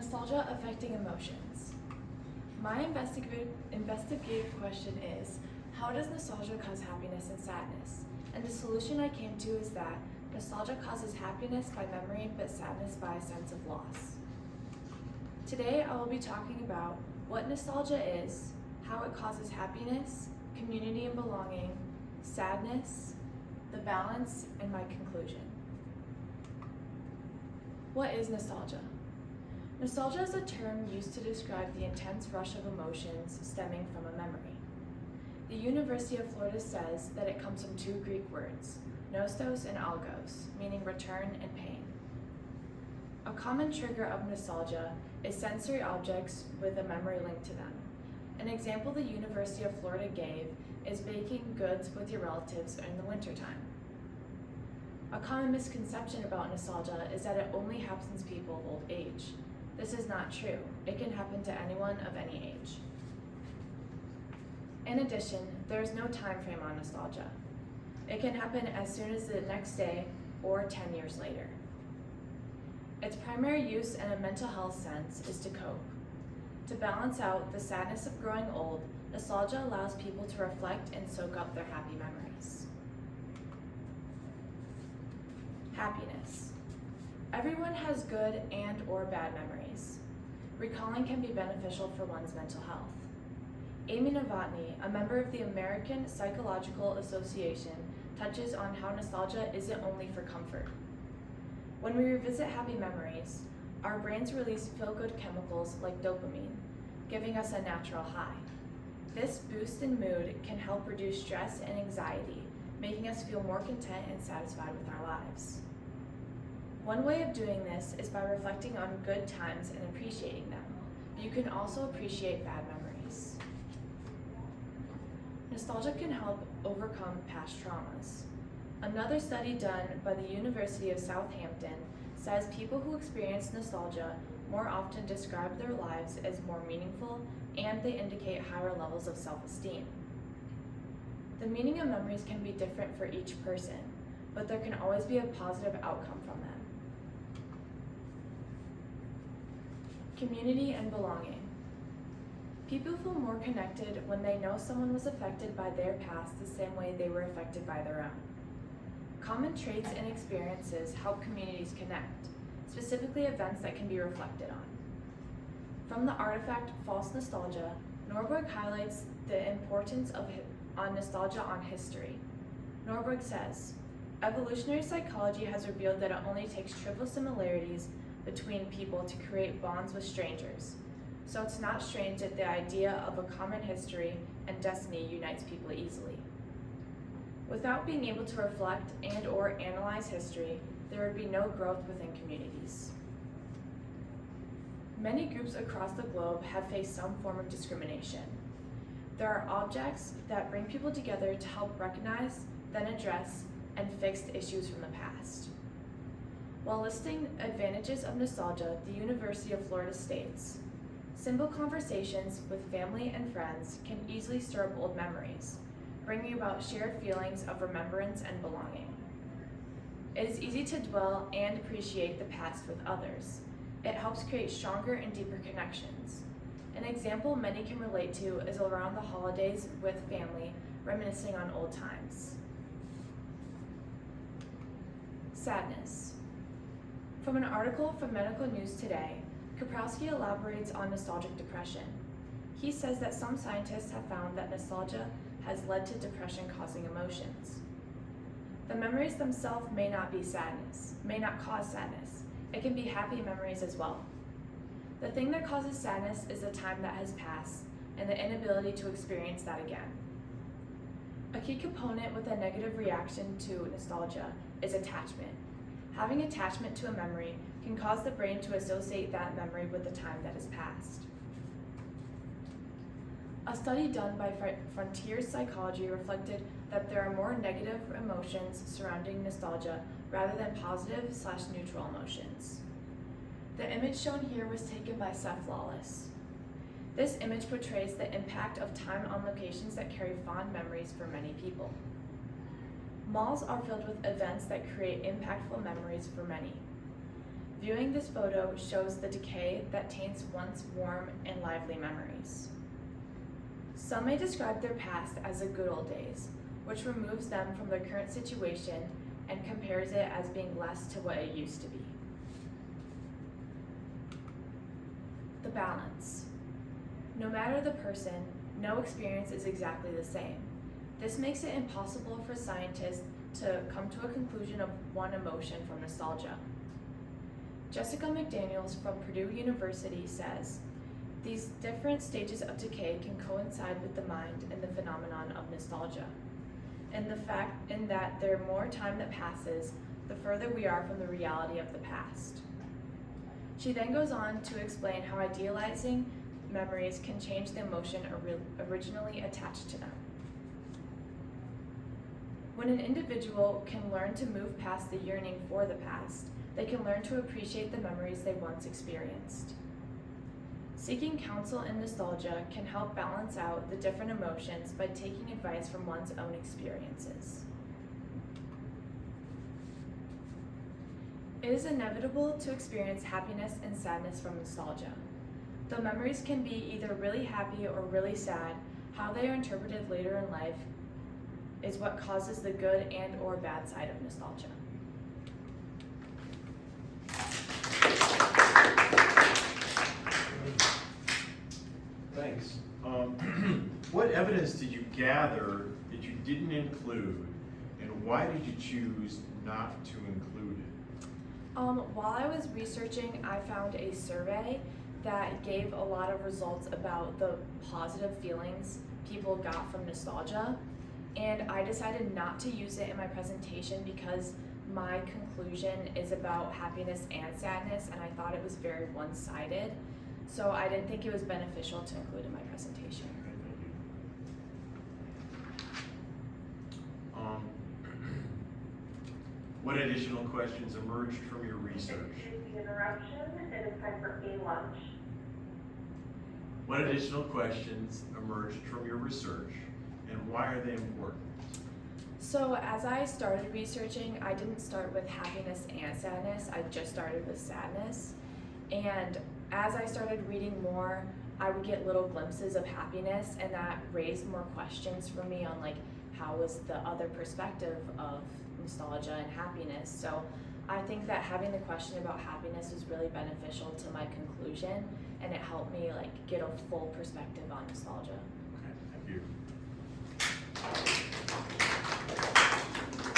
Nostalgia affecting emotions. My investigative question is, how does nostalgia cause happiness and sadness? And the solution I came to is that nostalgia causes happiness by memory, but sadness by a sense of loss. Today I will be talking about what nostalgia is, how it causes happiness, community and belonging, sadness, the balance, and my conclusion. What is nostalgia? Nostalgia is a term used to describe the intense rush of emotions stemming from a memory. The University of Florida says that it comes from two Greek words, nostos and algos, meaning return and pain. A common trigger of nostalgia is sensory objects with a memory linked to them. An example the University of Florida gave is baking goods with your relatives in the wintertime. A common misconception about nostalgia is that it only happens to people of old age. This is not true. It can happen to anyone of any age. In addition, there is no time frame on nostalgia. It can happen as soon as the next day or 10 years later. Its primary use in a mental health sense is to cope. To balance out the sadness of growing old, nostalgia allows people to reflect and soak up their happy memories. Happiness. Everyone has good and or bad memories. Recalling can be beneficial for one's mental health. Amy Novotny, a member of the American Psychological Association, touches on how nostalgia isn't only for comfort. When we revisit happy memories, our brains release feel-good chemicals like dopamine, giving us a natural high. This boost in mood can help reduce stress and anxiety, making us feel more content and satisfied with our lives. One way of doing this is by reflecting on good times and appreciating them, but you can also appreciate bad memories. Nostalgia can help overcome past traumas. Another study done by the University of Southampton says people who experience nostalgia more often describe their lives as more meaningful, and they indicate higher levels of self-esteem. The meaning of memories can be different for each person, but there can always be a positive outcome from them. Community and belonging. People feel more connected when they know someone was affected by their past the same way they were affected by their own. Common traits and experiences help communities connect, specifically events that can be reflected on. From the artifact False Nostalgia, Norberg highlights the importance of nostalgia on history. Norberg says, evolutionary psychology has revealed that it only takes trivial similarities between people to create bonds with strangers. So it's not strange that the idea of a common history and destiny unites people easily. Without being able to reflect and or analyze history, there would be no growth within communities. Many groups across the globe have faced some form of discrimination. There are objects that bring people together to help recognize, then address, and fix the issues from the past. While listing advantages of nostalgia, the University of Florida states, simple conversations with family and friends can easily stir up old memories, bringing about shared feelings of remembrance and belonging. It is easy to dwell and appreciate the past with others. It helps create stronger and deeper connections. An example many can relate to is around the holidays with family, reminiscing on old times. Sadness. From an article from Medical News Today, Kaprowski elaborates on nostalgic depression. He says that some scientists have found that nostalgia has led to depression-causing emotions. The memories themselves may not cause sadness. It can be happy memories as well. The thing that causes sadness is the time that has passed and the inability to experience that again. A key component with a negative reaction to nostalgia is attachment. Having attachment to a memory can cause the brain to associate that memory with the time that has passed. A study done by Frontiers Psychology reflected that there are more negative emotions surrounding nostalgia rather than positive/neutral emotions. The image shown here was taken by Seth Lawless. This image portrays the impact of time on locations that carry fond memories for many people. Malls are filled with events that create impactful memories for many. Viewing this photo shows the decay that taints once warm and lively memories. Some may describe their past as the good old days, which removes them from their current situation and compares it as being less to what it used to be. The balance. No matter the person, no experience is exactly the same. This makes it impossible for scientists to come to a conclusion of one emotion from nostalgia. Jessica McDaniels from Purdue University says, these different stages of decay can coincide with the mind and the phenomenon of nostalgia, and the fact in that the more time that passes, the further we are from the reality of the past. She then goes on to explain how idealizing memories can change the emotion originally attached to them. When an individual can learn to move past the yearning for the past, they can learn to appreciate the memories they once experienced. Seeking counsel in nostalgia can help balance out the different emotions by taking advice from one's own experiences. It is inevitable to experience happiness and sadness from nostalgia. Though memories can be either really happy or really sad, how they are interpreted later in life is what causes the good and or bad side of nostalgia. Thanks. What evidence did you gather that you didn't include, and why did you choose not to include it? While I was researching, I found a survey that gave a lot of results about the positive feelings people got from nostalgia, and I decided not to use it in my presentation because my conclusion is about happiness and sadness, and I thought it was very one-sided, so I didn't think it was beneficial to include in my presentation. What additional questions emerged from your research? Excuse the interruption, it is time for a lunch. What additional questions emerged from your research, and why are they important? So as I started researching, I didn't start with happiness and sadness, I just started with sadness. And as I started reading more, I would get little glimpses of happiness, and that raised more questions for me on like, how was the other perspective of nostalgia and happiness. So I think that having the question about happiness was really beneficial to my conclusion, and it helped me like get a full perspective on nostalgia. Okay, thank you.